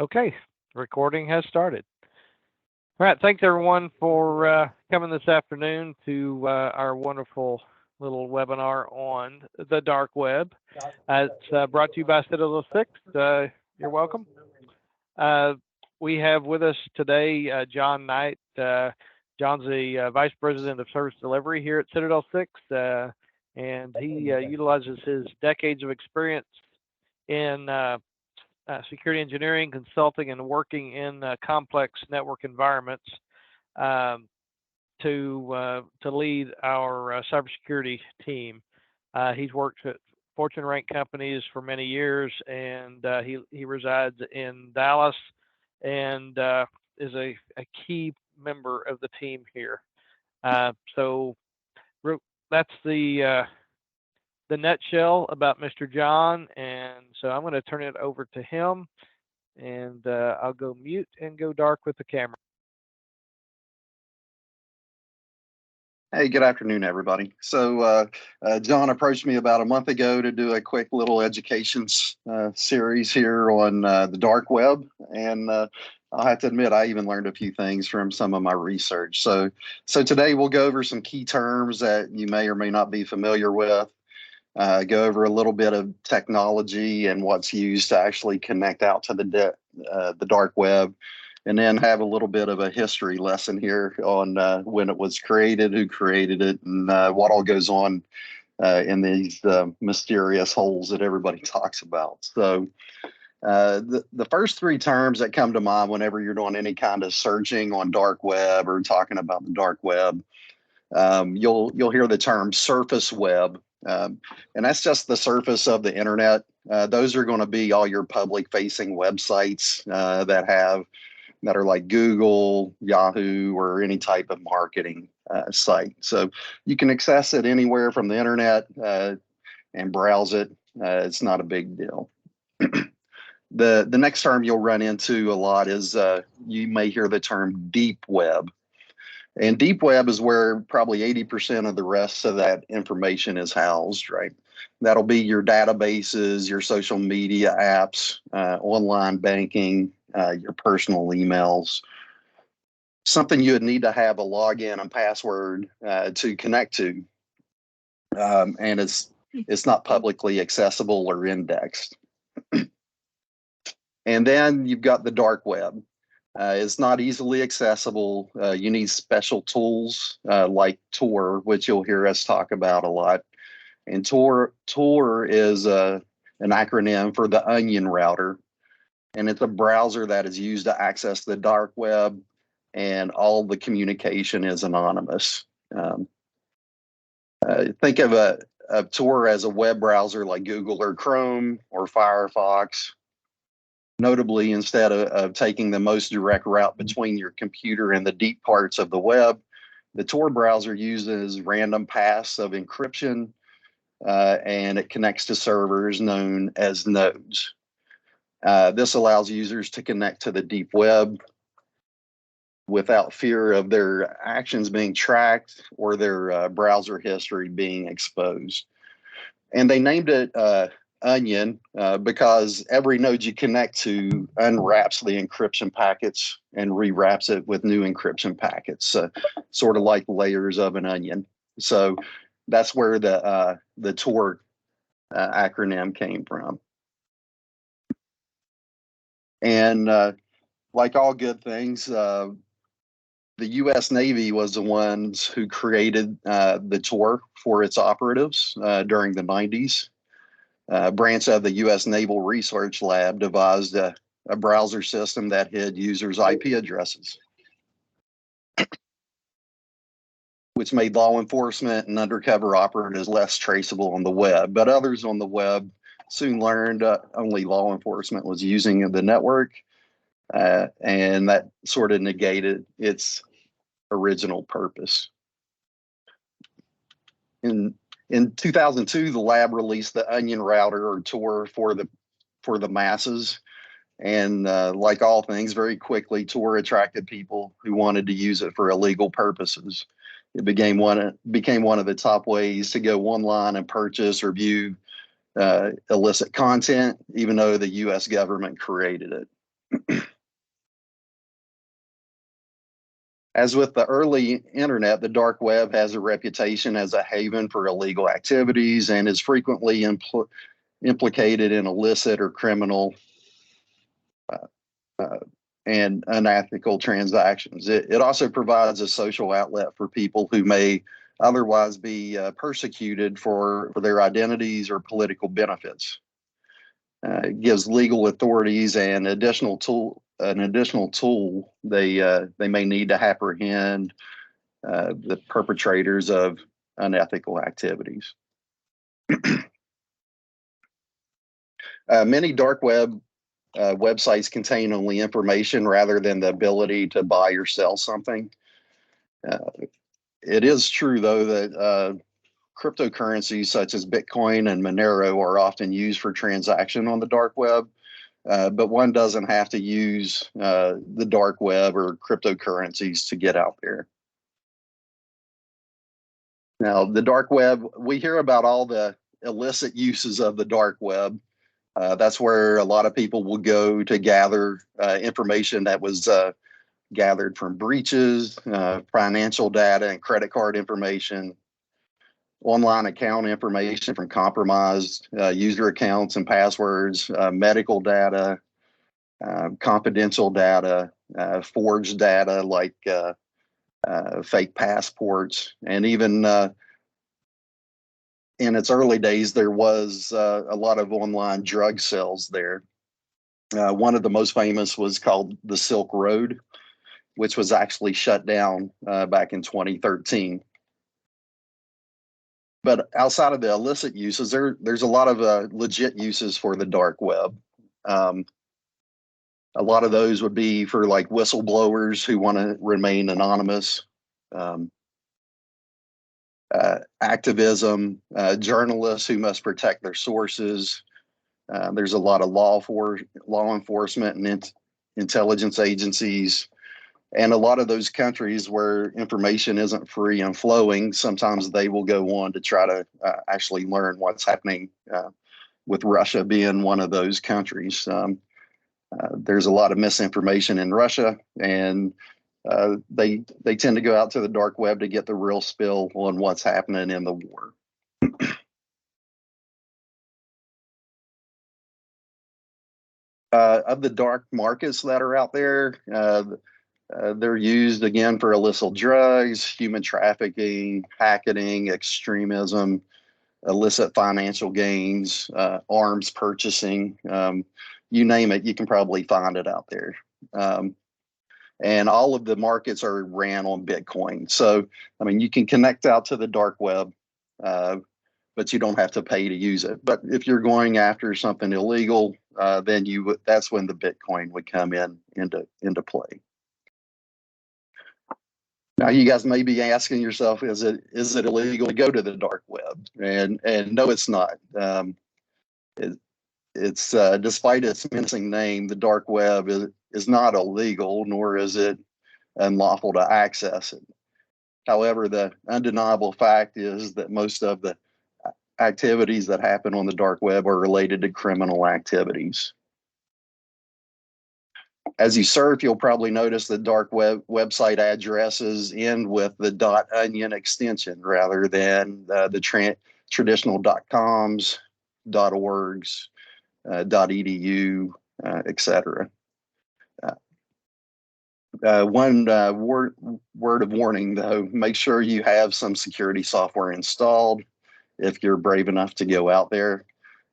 Okay, recording has started. All right, thanks everyone for coming this afternoon to our wonderful little webinar on the dark web. It's brought to you by Citadel 6. You're welcome. We have with us today John Knight. John's the Vice President of Service Delivery here at Citadel 6, and he utilizes his decades of experience in security engineering, consulting, and working in complex network environments to lead our cybersecurity team. He's worked at Fortune ranked companies for many years, and he resides in Dallas and is a key member of the team here. So that's the nutshell about Mr. John, and so I'm going to turn it over to him, and I'll go mute and go dark with the camera. Hey, good afternoon, everybody. So John approached me about a month ago to do a quick little education series here on the dark web, and I'll have to admit I even learned a few things from some of my research. So today we'll go over some key terms that you may or may not be familiar with. Go over a little bit of technology and what's used to actually connect out to the dark web, and then have a little bit of a history lesson here on when it was created, who created it, and what all goes on in these mysterious holes that everybody talks about. So the first three terms that come to mind whenever you're doing any kind of searching on dark web or talking about the dark web, you'll hear the term surface web. And that's just the surface of the internet. Those are going to be all your public facing websites that are like Google, Yahoo, or any type of marketing site. So you can access it anywhere from the internet and browse it. It's not a big deal. The next term you'll run into a lot is you may hear the term deep web. And deep web is where probably 80% of the rest of that information is housed, right? That'll be your databases, your social media apps, online banking, your personal emails, something you would need to have a login and password to connect to. And it's not publicly accessible or indexed. And then you've got the dark web. It's not easily accessible. You need special tools like Tor, which you'll hear us talk about a lot. And Tor is an acronym for the Onion Router. And it's a browser that is used to access the dark web, and all the communication is anonymous. Think of Tor as a web browser like Google or Chrome or Firefox. Notably, instead of taking the most direct route between your computer and the deep parts of the web, the Tor browser uses random paths of encryption, and it connects to servers known as nodes. This allows users to connect to the deep web without fear of their actions being tracked or their browser history being exposed. And they named it Onion because every node you connect to unwraps the encryption packets and rewraps it with new encryption packets, sort of like layers of an onion. So that's where the Tor acronym came from. And like all good things, the U.S. Navy was the ones who created the Tor for its operatives during the 90s. A branch of the U.S. Naval Research Lab devised a browser system that hid users' IP addresses, which made law enforcement and undercover operatives less traceable on the web. But others on the web soon learned only law enforcement was using the network, and that sort of negated its original purpose. In 2002, the lab released the Onion Router, or Tor, for the masses. And like all things, very quickly, Tor attracted people who wanted to use it for illegal purposes. It became one of the top ways to go online and purchase or view illicit content, even though the U.S. government created it. As with the early internet, the dark web has a reputation as a haven for illegal activities and is frequently implicated in illicit or criminal uh, uh, and unethical transactions. It also provides a social outlet for people who may otherwise be persecuted for their identities or political benefits. It gives legal authorities an additional tool they may need to apprehend the perpetrators of unethical activities. Many dark web websites contain only information rather than the ability to buy or sell something. Uh, it is true, though, that cryptocurrencies such as Bitcoin and Monero are often used for transaction on the dark web, but one doesn't have to use the dark web or cryptocurrencies to get out there. Now, the dark web, we hear about all the illicit uses of the dark web. That's where a lot of people will go to gather information that was gathered from breaches, financial data and credit card information, online account information from compromised user accounts and passwords, medical data, confidential data, forged data like fake passports, and even in its early days, there was a lot of online drug sales there. One of the most famous was called the Silk Road, which was actually shut down back in 2013. But outside of the illicit uses, there's a lot of legit uses for the dark web. A lot of those would be for like whistleblowers who want to remain anonymous, um, activism, journalists who must protect their sources. There's a lot of law enforcement and intelligence agencies. And a lot of those countries where information isn't free and flowing, sometimes they will go on to try to actually learn what's happening, with Russia being one of those countries. There's a lot of misinformation in Russia, and they tend to go out to the dark web to get the real spill on what's happening in the war. Of the dark markets that are out there, they're used again for illicit drugs, human trafficking, hacking, extremism, illicit financial gains, arms purchasing. You name it, you can probably find it out there. And all of the markets are ran on Bitcoin. So, I mean, you can connect out to the dark web, but you don't have to pay to use it. But if you're going after something illegal, then that's when the Bitcoin would come into play. Now, you guys may be asking yourself, is it illegal to go to the dark web? And no, it's not. It's despite its menacing name, the dark web is not illegal, nor is it unlawful to access it. However, the undeniable fact is that most of the activities that happen on the dark web are related to criminal activities. As you surf, you'll probably notice the dark web website addresses end with the .onion extension rather than the traditional .coms, .orgs, .edu, etc. One word of warning, though: make sure you have some security software installed if you're brave enough to go out there,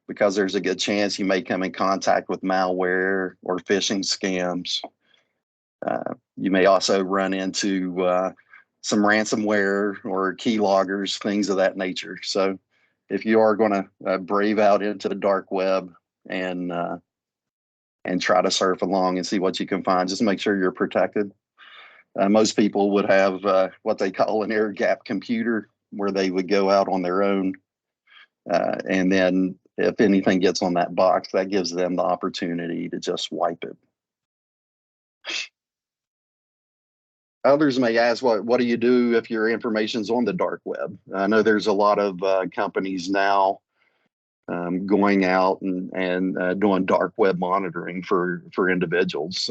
because there's a good chance you may come in contact with malware or phishing scams. You may also run into some ransomware or keyloggers, things of that nature. So if you are going to brave out into the dark web and try to surf along and see what you can find, just make sure you're protected. Most people would have what they call an air gap computer, where they would go out on their own. And then if anything gets on that box, that gives them the opportunity to just wipe it. Others may ask, what do you do if your information's on the dark web? I know there's a lot of companies now going out and doing dark web monitoring for individuals.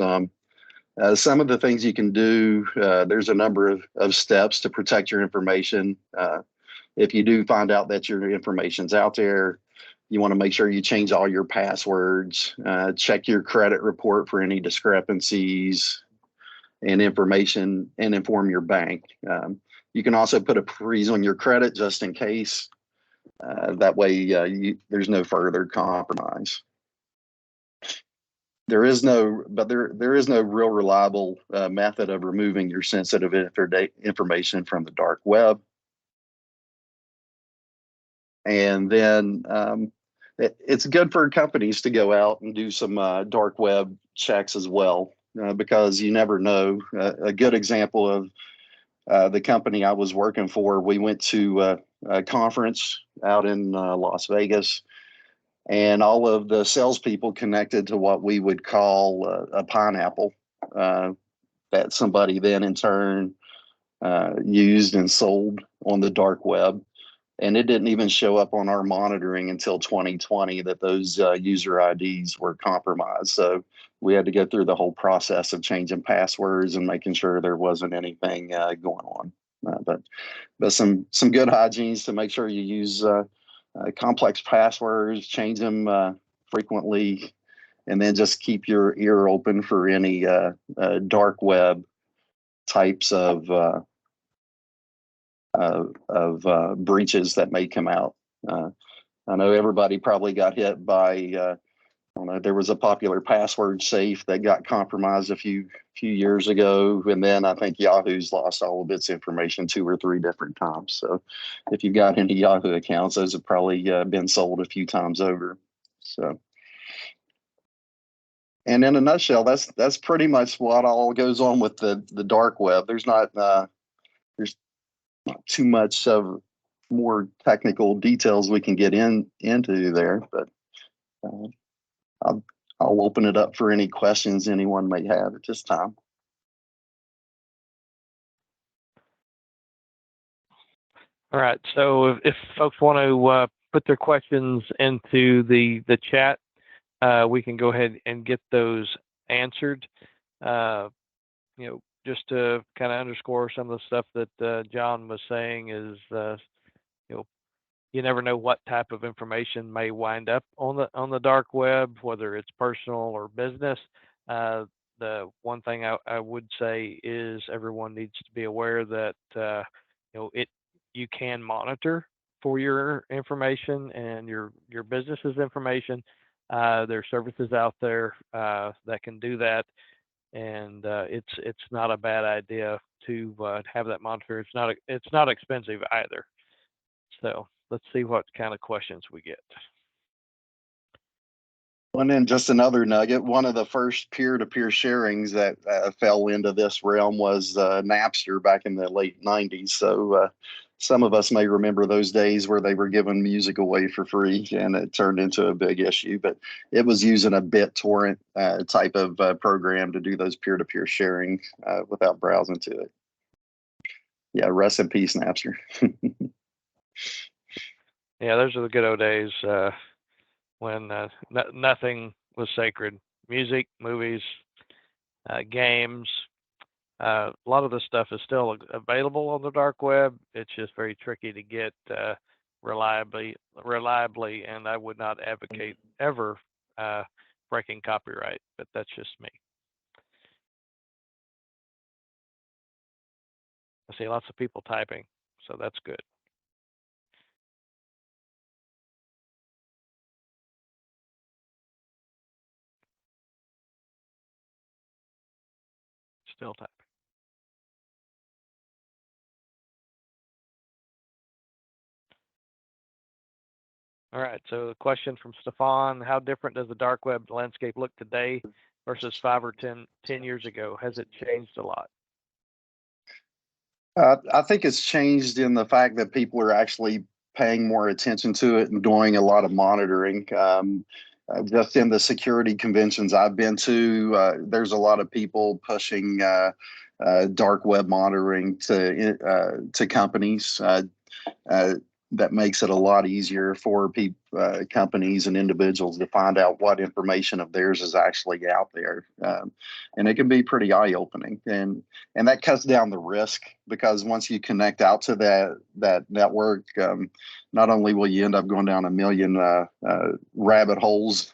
Some of the things you can do, there's a number of steps to protect your information. If you do find out that your information's out there, you want to make sure you change all your passwords, check your credit report for any discrepancies and information, and inform your bank. You can also put a freeze on your credit just in case. That way, there's no further compromise. There is no real reliable method of removing your sensitive information from the dark web. And then it's good for companies to go out and do some dark web checks as well, because you never know. A good example of the company I was working for, we went to a conference out in Las Vegas, and all of the salespeople connected to what we would call a pineapple that somebody then in turn used and sold on the dark web. And it didn't even show up on our monitoring until 2020 that those user IDs were compromised. So we had to go through the whole process of changing passwords and making sure there wasn't anything going on. But some good hygienes to make sure you use complex passwords, change them frequently, and then just keep your ear open for any dark web types of breaches that may come out. I know everybody probably got hit by, I don't know, there was a popular password safe that got compromised a few years ago, and then I think Yahoo's lost all of its information 2 or 3 different times. So if you've got any Yahoo accounts, those have probably been sold a few times over. So, and in a nutshell, that's pretty much what all goes on with the dark web. There's not too much of more technical details we can get into there, but I'll open it up for any questions anyone may have at this time. All right. So if folks want to put their questions into the chat, we can go ahead and get those answered. Just to kind of underscore some of the stuff that John was saying is, you never know what type of information may wind up on the dark web, whether it's personal or business. The one thing I would say is everyone needs to be aware that you can monitor for your information and your business's information. There are services out there that can do that, and it's not a bad idea to have that monitor. It's not expensive either. So let's see what kind of questions we get. And then just another nugget, one of the first peer-to-peer sharings that fell into this realm was Napster back in the late 90s. So some of us may remember those days where they were giving music away for free, and it turned into a big issue. But it was using a BitTorrent type of program to do those peer-to-peer sharing without browsing to it. Yeah, rest in peace, Napster. Yeah, those are the good old days when nothing was sacred. Music, movies, games. A lot of this stuff is still available on the dark web. It's just very tricky to get reliably, and I would not advocate ever breaking copyright, but that's just me. I see lots of people typing, so that's good. Still typing. All right, so the question from Stefan, how different does the dark web landscape look today versus 5 or 10 years ago? Has it changed a lot? I think it's changed in the fact that people are actually paying more attention to it and doing a lot of monitoring. Just in the security conventions I've been to, there's a lot of people pushing dark web monitoring to companies. that makes it a lot easier for companies and individuals to find out what information of theirs is actually out there, and it can be pretty eye-opening, and that cuts down the risk because once you connect out to that network, not only will you end up going down a million rabbit holes,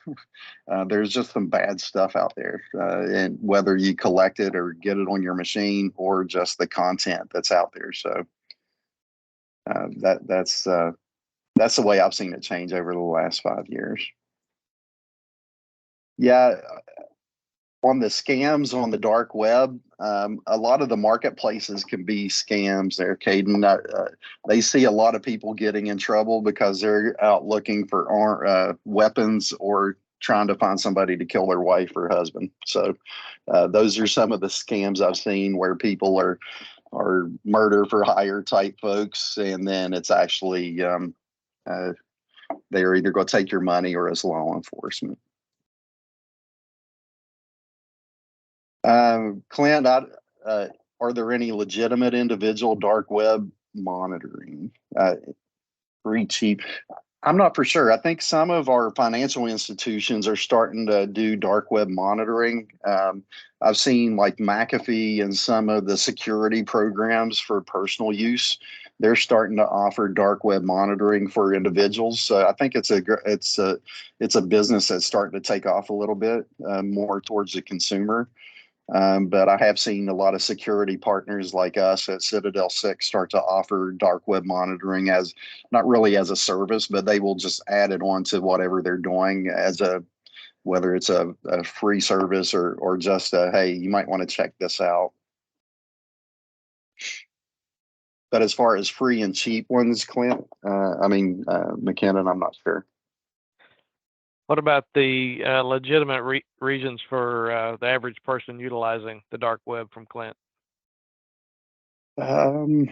there's just some bad stuff out there, and whether you collect it or get it on your machine or just the content that's out there. So that's the way I've seen it change over the last 5 years. Yeah, on the scams on the dark web, a lot of the marketplaces can be scams there, Caden. They see a lot of people getting in trouble because they're out looking for weapons or trying to find somebody to kill their wife or husband. So those are some of the scams I've seen where people are murder for hire type folks, and then it's actually they're either going to take your money or it's law enforcement. Clint, are there any legitimate individual dark web monitoring? Free, cheap. I'm not for sure. I think some of our financial institutions are starting to do dark web monitoring. I've seen like McAfee and some of the security programs for personal use. They're starting to offer dark web monitoring for individuals. So I think it's a business that's starting to take off a little bit more towards the consumer. But I have seen a lot of security partners like us at Citadel 6 start to offer dark web monitoring as not really as a service, but they will just add it on to whatever they're doing as whether it's a free service or just hey, you might want to check this out. But as far as free and cheap ones, Clint, McKinnon, I'm not sure. What about the legitimate reasons for the average person utilizing the dark web from Clint? The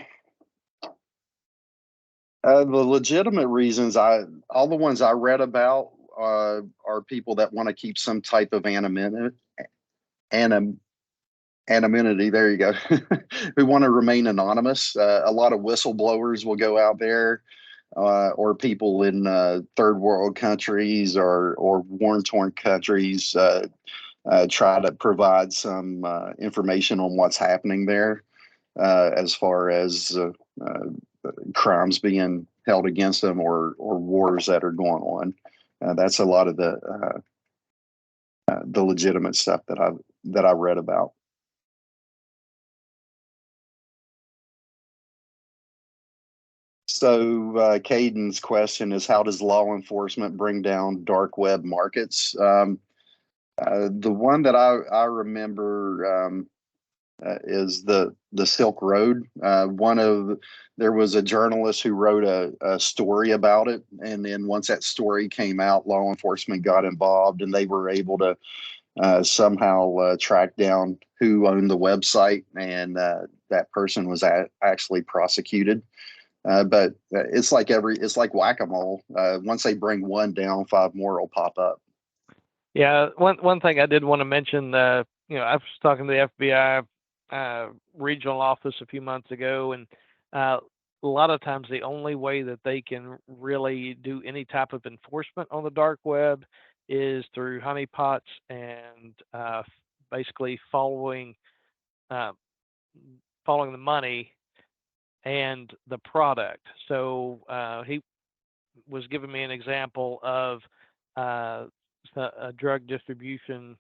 legitimate reasons, all the ones I read about are people that want to keep some type of anonymity. There you go. Who want to remain anonymous. A lot of whistleblowers will go out there, or people in third world countries or war-torn countries try to provide some information on what's happening there as far as crimes being held against them or wars that are going on. That's a lot of the legitimate stuff that I read about. So Caden's question is, how does law enforcement bring down dark web markets? The one that I remember is the Silk Road. There was a journalist who wrote a story about it, and then once that story came out, law enforcement got involved, and they were able to somehow track down who owned the website, and that person was actually prosecuted. But it's like whack-a-mole. Once they bring one down, 5 more will pop up. Yeah, one thing I did want to mention, I was talking to the FBI regional office a few months ago, and a lot of times the only way that they can really do any type of enforcement on the dark web is through honeypots and basically following the money and the product. So he was giving me an example of a drug distribution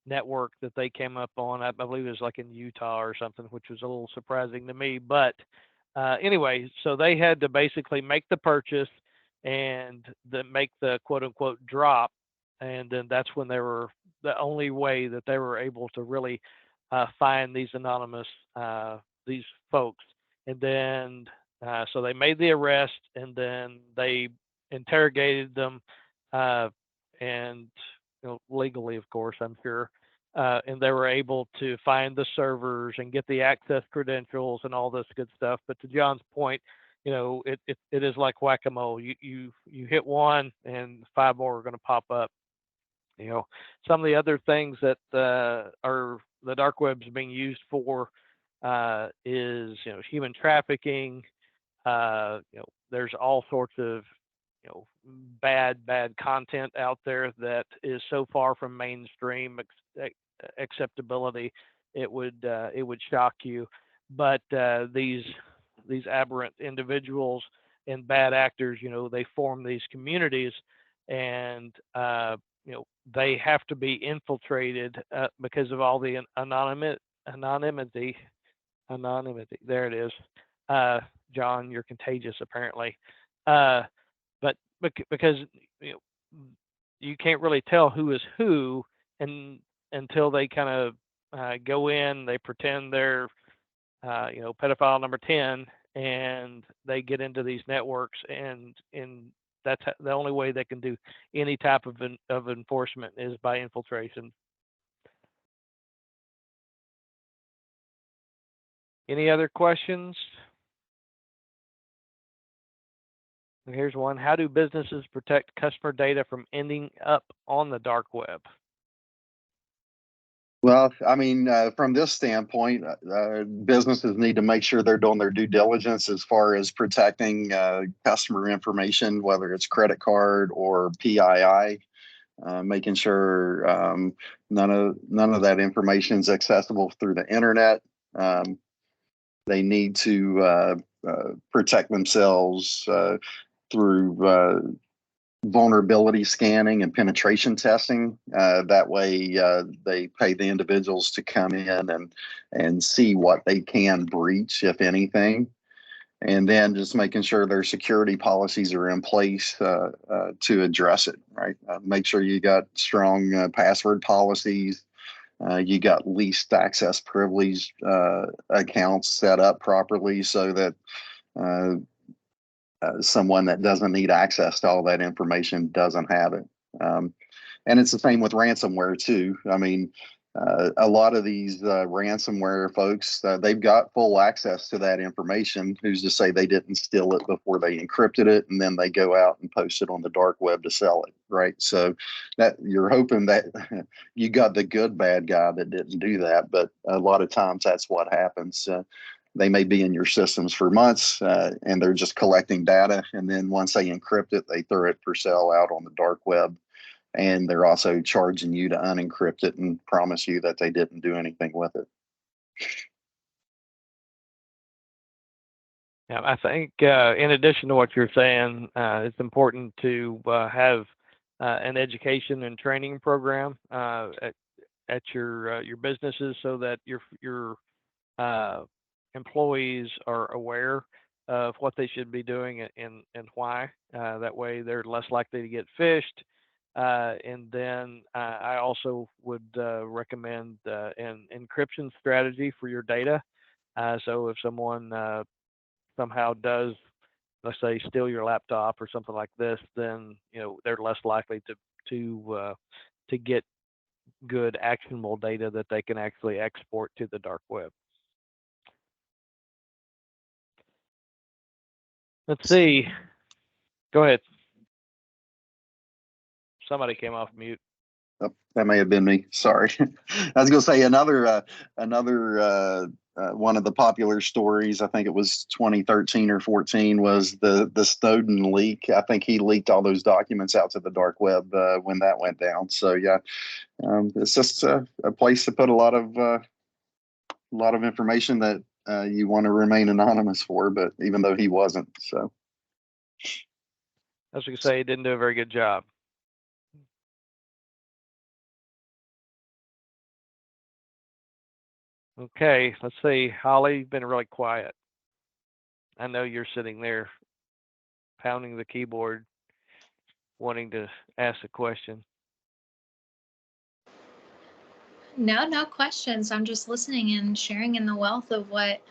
network that they came up on. I believe it was like in Utah or something, which was a little surprising to me. But anyway, so they had to basically make the purchase and make the quote unquote drop. And then that's when they were the only way that they were able to really find these anonymous, these folks. And then, so they made the arrest and then they interrogated them and legally, of course, I'm sure. And they were able to find the servers and get the access credentials and all this good stuff. But to John's point, it is like whack-a-mole. You hit one and 5 more are going to pop up. Some of the other things that are the dark web's being used for is human trafficking, There's all sorts of bad content out there that is so far from mainstream acceptability, it would shock you. But these aberrant individuals and bad actors, they form these communities, and they have to be infiltrated because of all the anonymity. There it is. John, you're contagious apparently. But because you you can't really tell who is who, and until they kind of go in, they pretend they're pedophile number 10, and they get into these networks, and that's the only way they can do any type of enforcement is by infiltration. Any other questions? Here's one. How do businesses protect customer data from ending up on the dark web? Well, I mean, from this standpoint, businesses need to make sure they're doing their due diligence as far as protecting customer information, whether it's credit card or PII, making sure none of that information is accessible through the internet. They need to protect themselves through vulnerability scanning and penetration testing. That way, they pay the individuals to come in and see what they can breach, if anything. And then just making sure their security policies are in place to address it, right? Make sure you got strong password policies. You got least access privilege accounts set up properly so that uh, someone that doesn't need access to all that information doesn't have it. And it's the same with ransomware too. I mean, a lot of these ransomware folks, they've got full access to that information. Who's to say they didn't steal it before they encrypted it, and then they go out and post it on the dark web to sell it, right? So that you're hoping that you got the good bad guy that didn't do that, but a lot of times that's what happens. They may be in your systems for months and they're just collecting data. And then once they encrypt it, they throw it for sale out on the dark web. And they're also charging you to unencrypt it and promise you that they didn't do anything with it. Yeah, I think in addition to what you're saying, it's important to have an education and training program at your businesses so that your employees are aware of what they should be doing and why. That way, they're less likely to get phished. And then I also would recommend an encryption strategy for your data. So if someone somehow does, let's say, steal your laptop or something like this, then they're less likely to get good actionable data that they can actually export to the dark web. Let's see. Go ahead. Somebody came off mute. Oh, that may have been me. Sorry. I was going to say another one of the popular stories. I think it was 2013 or 14 was the Snowden leak. I think he leaked all those documents out to the dark web when that went down. So yeah, it's just a place to put a lot of information that you want to remain anonymous for. But even though he wasn't, so As we say, he didn't do a very good job. Okay, let's see. Holly, you've been really quiet. I know you're sitting there pounding the keyboard, wanting to ask a question. No questions. I'm just listening and sharing in the wealth of what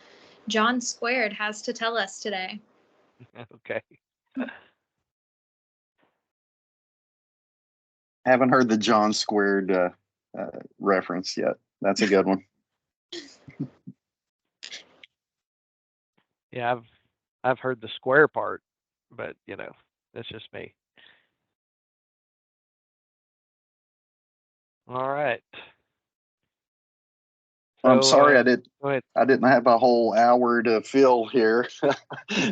John Squared has to tell us today. Okay. haven't heard the John Squared reference yet. That's a good one. Yeah, I've heard the square part, but that's just me. All right. I'm sorry, So go ahead. I didn't have a whole hour to fill here.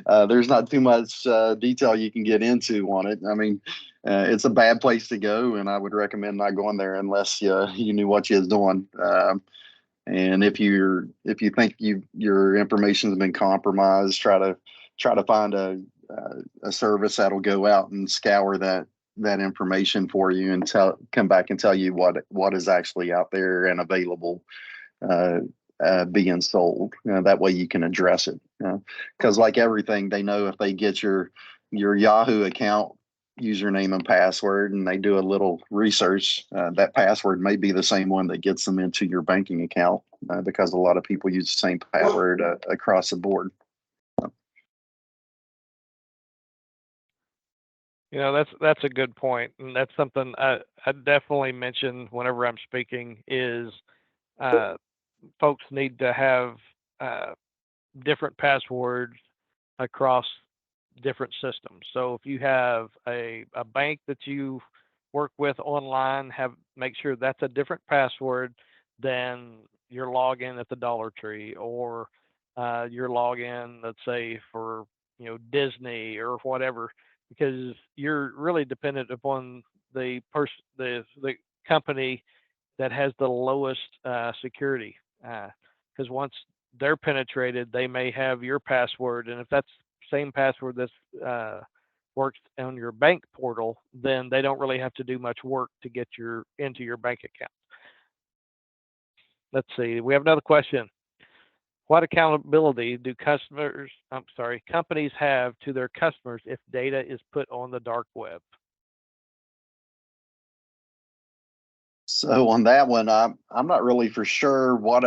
There's not too much detail you can get into on it. I mean, it's a bad place to go, and I would recommend not going there unless you knew what you was doing. And if you think your information has been compromised, try to find a service that'll go out and scour that information for you and come back and tell you what is actually out there and available uh, being sold. That way you can address it. Because like everything, they know if they get your Yahoo account username and password and they do a little research, that password may be the same one that gets them into your banking account because a lot of people use the same password across the board. You know, that's a good point, and that's something I definitely mention whenever I'm speaking is folks need to have uh, different passwords across different systems. So if you have a bank that you work with online, make sure that's a different password than your login at the Dollar Tree or your login, let's say for Disney or whatever, because you're really dependent upon the company that has the lowest security. Because once they're penetrated, they may have your password, and if that's same password that's works on your bank portal, then they don't really have to do much work to get into your bank account. Let's see. We have another question. What accountability do companies have to their customers if data is put on the dark web? So on that one, I'm not really for sure what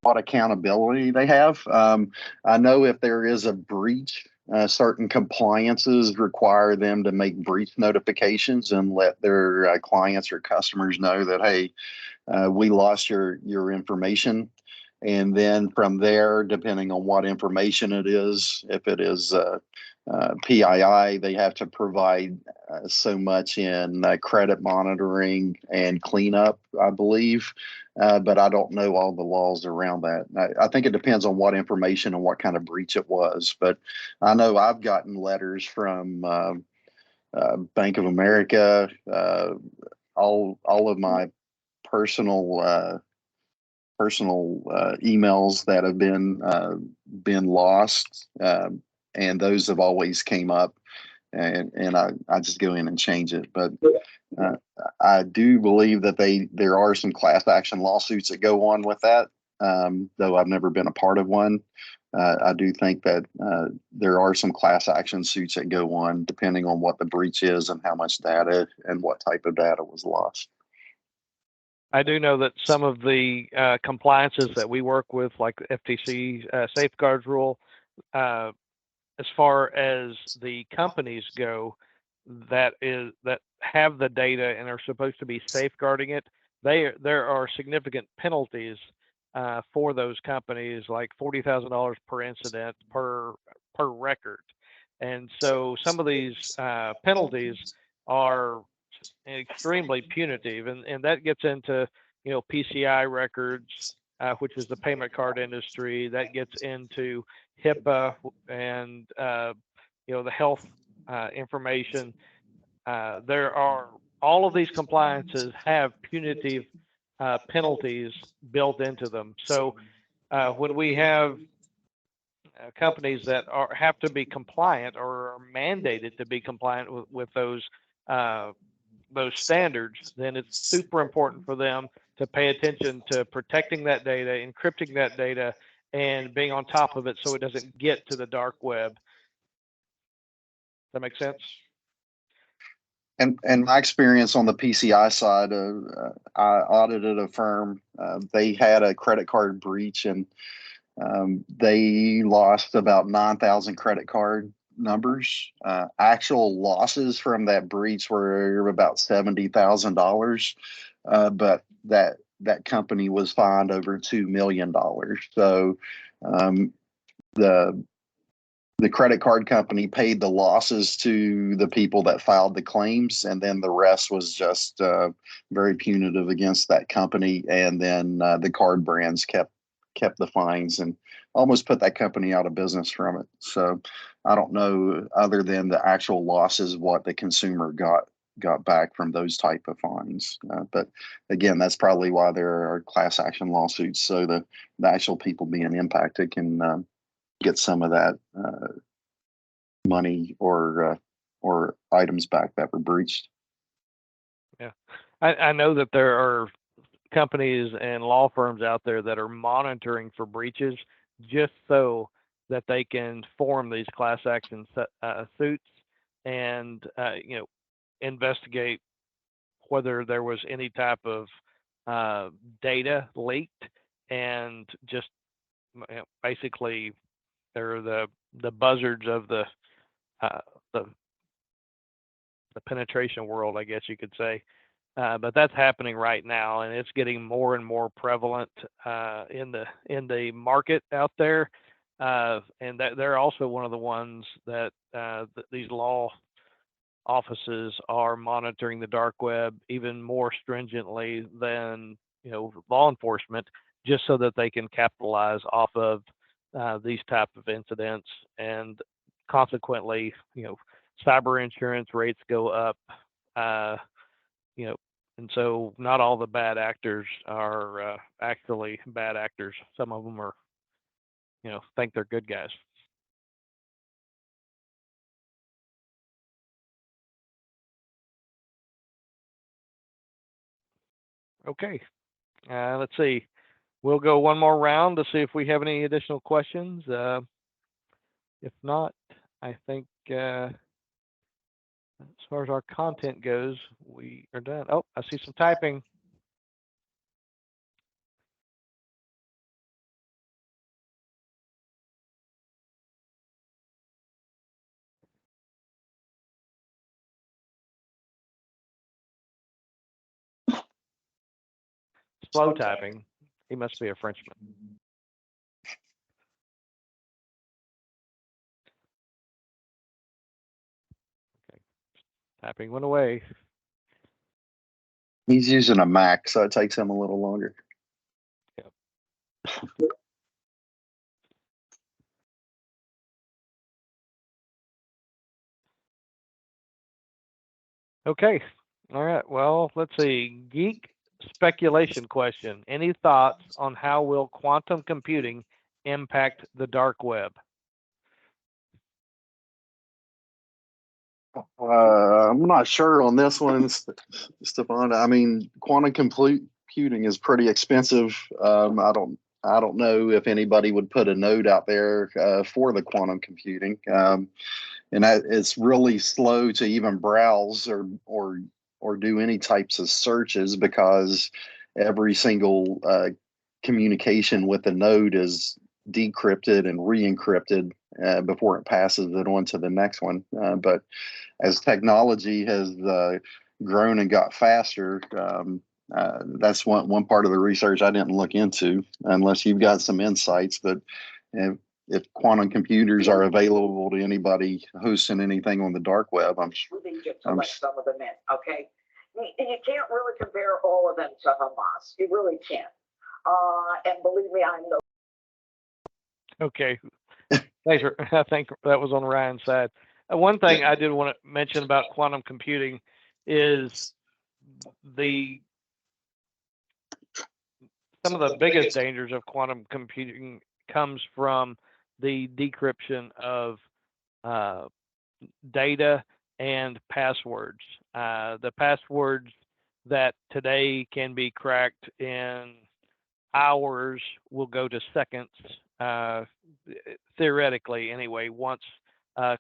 accountability they have. I know if there is a breach, certain compliances require them to make breach notifications and let their clients or customers know that, hey, we lost your information. And then from there, depending on what information it is, if it is PII, they have to provide so much in credit monitoring and cleanup, I believe. But I don't know all the laws around that. I think it depends on what information and what kind of breach it was. But I know I've gotten letters from Bank of America, all of my personal emails that have been lost, and those have always came up, and I just go in and change it. But uh, I do believe that there are some class action lawsuits that go on with that, though I've never been a part of one. I do think that there are some class action suits that go on depending on what the breach is and how much data and what type of data was lost. I do know that some of the compliances that we work with, like the FTC safeguards rule, uh, as far as the companies go, that have the data and are supposed to be safeguarding it, there are significant penalties for those companies, like $40,000 per incident per record, and so some of these penalties are extremely punitive, and that gets into PCI records, which is the payment card industry. That gets into HIPAA and the health information. There are all of these compliances have punitive penalties built into them. So when we have companies that have to be compliant or are mandated to be compliant with those standards, then it's super important for them to pay attention to protecting that data, encrypting that data, and being on top of it so it doesn't get to the dark web. Does that make sense? And my experience on the PCI side, I audited a firm. They had a credit card breach, and they lost about 9,000 credit card numbers. Actual losses from that breach were about $70,000, but that company was fined over $2 million. So the the credit card company paid the losses to the people that filed the claims, and then the rest was just very punitive against that company. And then the card brands kept the fines and almost put that company out of business from it. So I don't know, other than the actual losses, what the consumer got back from those type of fines. But again, that's probably why there are class action lawsuits, so the actual people being impacted can get some of that money or items back that were breached. Yeah, I know that there are companies and law firms out there that are monitoring for breaches just so that they can form these class action suits and investigate whether there was any type of data leaked, and just basically they're the buzzards of uh, the the penetration world, I guess you could say. But that's happening right now, and it's getting more and more prevalent in the market out there. And that they're also one of the ones that these law offices are monitoring the dark web even more stringently than law enforcement, just so that they can capitalize off of these type of incidents, and consequently, cyber insurance rates go up. Uh, you know, and so not all the bad actors are actually bad actors. Some of them are, think they're good guys. Okay, let's see. We'll go one more round to see if we have any additional questions. If not, I think as far as our content goes, we are done. Oh, I see some typing. Slow typing. He must be a Frenchman. Okay. Typing went away. He's using a Mac, so it takes him a little longer. Yep. Okay. All right. Well, let's see. Geek speculation question. Any thoughts on how will quantum computing impact the dark web? I'm not sure on this one, Stefan. I mean, quantum computing is pretty expensive. I don't know if anybody would put a node out there for the quantum computing, and it's really slow to even browse or do any types of searches, because every single communication with the node is decrypted and re-encrypted before it passes it on to the next one. But as technology has grown and got faster, that's one part of the research I didn't look into, unless you've got some insights. But if quantum computers are available to anybody hosting anything on the dark web, I'm sure they just let some of them in. Okay, you can't really compare all of them to Hamas. You really can't. And believe me, I know. Okay. Thanks. I think that was on Ryan's side. One thing I did want to mention about quantum computing is some of the biggest dangers of quantum computing comes from the decryption of data and passwords. The passwords that today can be cracked in hours will go to seconds, theoretically anyway, once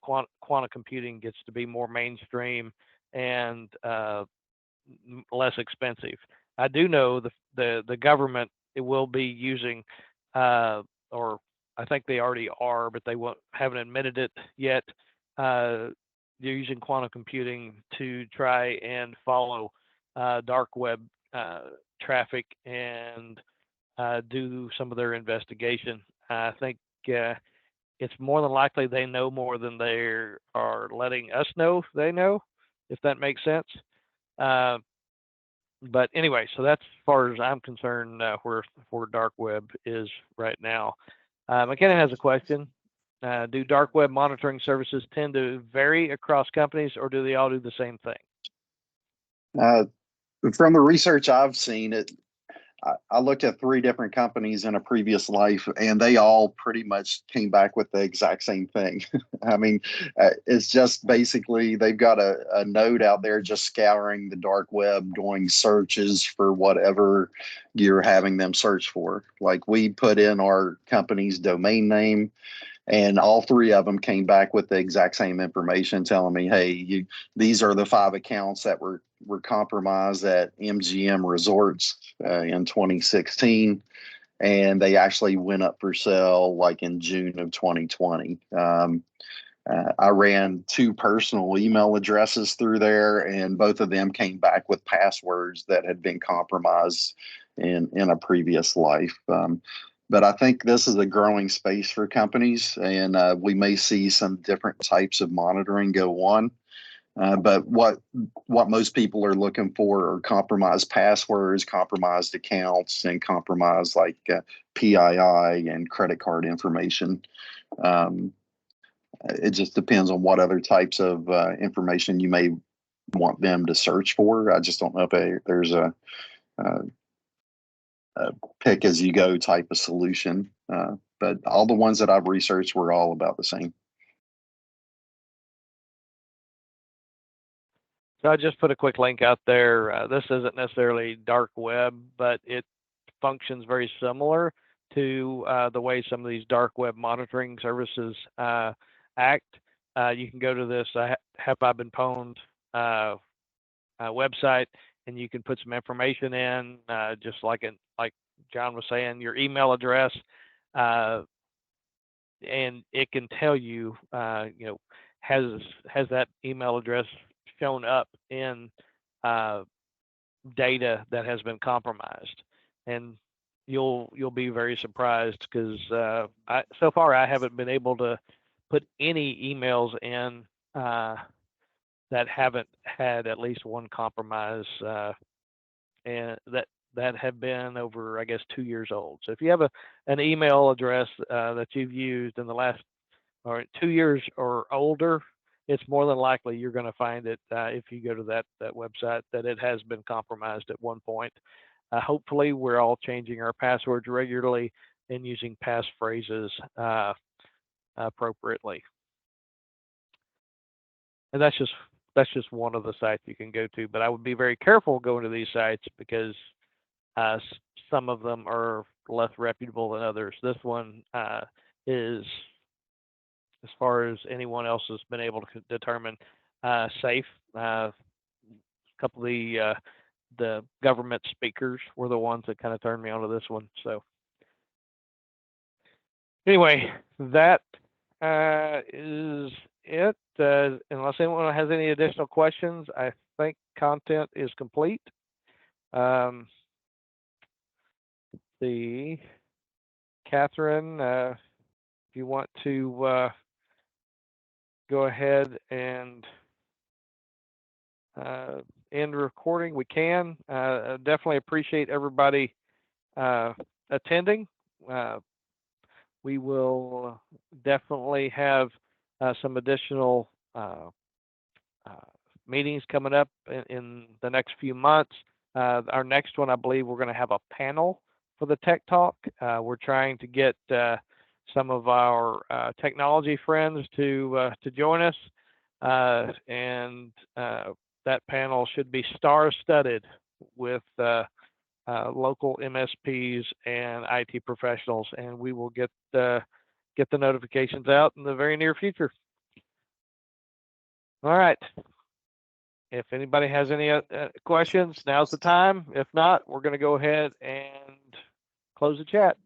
quantum computing gets to be more mainstream and less expensive. I do know the government will be using, or I think they already are, but they haven't admitted it yet. They're using quantum computing to try and follow dark web traffic and do some of their investigation. I think it's more than likely they know more than they are letting us know they know, if that makes sense. But anyway, so that's as far as I'm concerned where dark web is right now. McKenna has a question. Do dark web monitoring services tend to vary across companies, or do they all do the same thing? From the research I've seen, I looked at 3 different companies in a previous life, and they all pretty much came back with the exact same thing. I mean, it's just basically they've got a node out there just scouring the dark web, doing searches for whatever you're having them search for. Like, we put in our company's domain name, and all 3 of them came back with the exact same information, telling me, hey, these are the 5 accounts that were compromised at MGM Resorts in 2016. And they actually went up for sale like in June of 2020. I ran 2 personal email addresses through there, and both of them came back with passwords that had been compromised in a previous life. But I think this is a growing space for companies, and we may see some different types of monitoring go on. But what most people are looking for are compromised passwords, compromised accounts, and compromised like PII and credit card information. It just depends on what other types of information you may want them to search for. I just don't know if there's a pick as you go type of solution. But all the ones that I've researched were all about the same. So I just put a quick link out there. This isn't necessarily dark web, but it functions very similar to the way some of these dark web monitoring services act. You can go to this Have I Been Pwned website, and you can put some information in, just like John was saying, your email address, and it can tell you, has that email address shown up in data that has been compromised. And you'll be very surprised, because so far I haven't been able to put any emails in that haven't had at least one compromise, and that have been over, I guess, 2 years old. So if you have an email address that you've used in the last 2 years or older, it's more than likely you're going to find it if you go to that website, that it has been compromised at one point. Hopefully, we're all changing our passwords regularly and using passphrases appropriately. And that's just one of the sites you can go to. But I would be very careful going to these sites, because some of them are less reputable than others. This one is, as far as anyone else has been able to determine, safe. A couple of the government speakers were the ones that kind of turned me onto this one. So anyway, that is it. Unless anyone has any additional questions, I think content is complete. Catherine, if you want to go ahead and end recording, we can. Definitely appreciate everybody attending. We will definitely have some additional meetings coming up in the next few months. Our next one, I believe we're going to have a panel for the Tech Talk. We're trying to get some of our technology friends to join us, and that panel should be star-studded with local MSPs and IT professionals, and we will get the notifications out in the very near future. All right. If anybody has any questions, now's the time. If not, we're going to go ahead and close the chat.